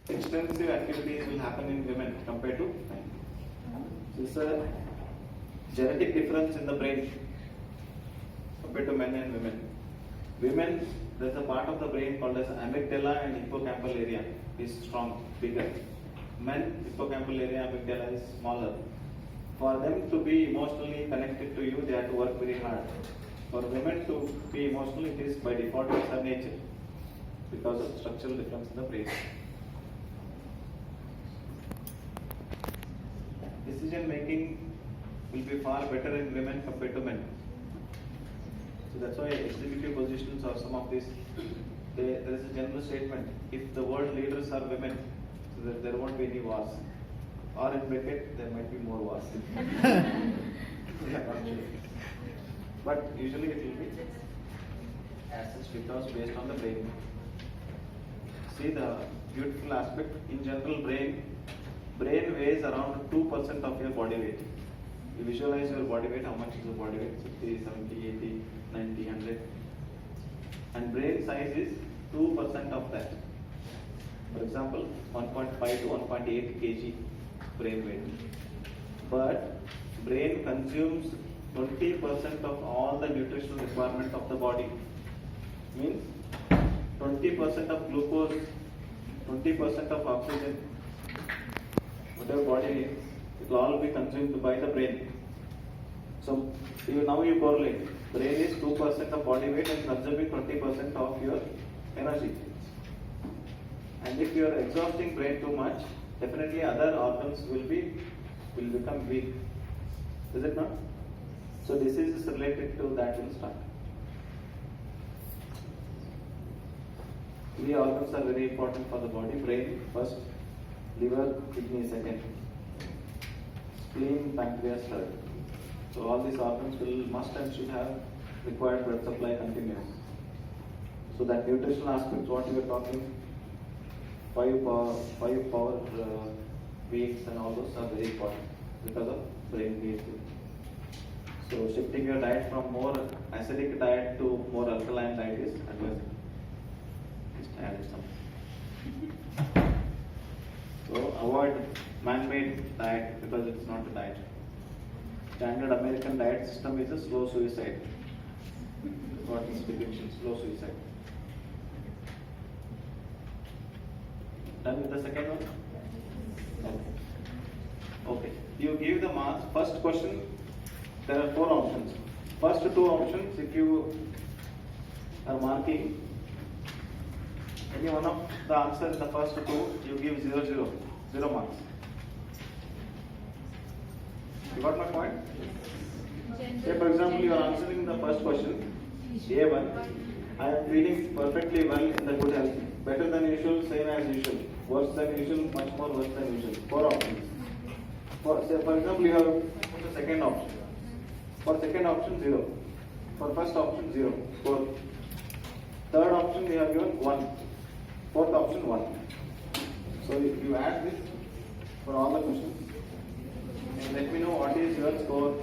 Extensive activities will happen in women compared to men. This is a genetic difference in the brain compared to men and women. Women, there is a part of the brain called as amygdala and hippocampal area is strong, bigger. Men, hippocampal area, amygdala is smaller. For them to be emotionally connected to you, they have to work very hard. For women to be emotional, it is by default, it's her nature because of structural difference in the brain. Decision making will be far better in women compared to men. So that's why executive positions or some of these, there is a general statement, if the world leaders are women, so that there won't be any wars. Or in bracket, there might be more wars. Yeah, not sure. But usually it will be as such because based on the brain. See the beautiful aspect, in general brain weighs around 2% of your body weight. You visualize your body weight, how much is your body weight? 60, 70, 80, 90, 100. And brain size is 2% of that. For example, 1.5 to 1.8 kg brain weight. But brain consumes 20% of all the nutritional requirement of the body. Means 20% of glucose, 20% of oxygen, whatever body needs, it will all be consumed by the brain. So now you correlate. Brain is 2% of body weight and consuming 20% of your energy. And if you are exhausting brain too much, definitely other organs will become weak. Is it not? So disease is related to that will start. Three organs are very important for the body. Brain first, liver, kidney second, spleen, pancreas third. So all these organs must and should have required blood supply continuous. So that nutritional aspects, what you are talking, five power weeks and all those are very important because of brain needs. So shifting your diet from more acidic diet to more alkaline diet is advisable. Just added some. So avoid man-made diet because it's not a diet. Standard American diet system is a slow suicide. What is definition? Slow suicide. Done with the second one? Okay. You give the marks. First question, there are 4 options. First 2 options, if you are marking any one of the answer in the first 2, you give 0 marks. You got my point? Say for example, you are answering the first question, A1, I am feeling perfectly well in the good health, better than usual, same as usual, worse than usual, much more worse than usual. 4 options. For example, you have the second option. For second option, 0. For first option, 0. For third option, we have given 1. Fourth option, 1. So if you add this for all the questions, and let me know what is your score.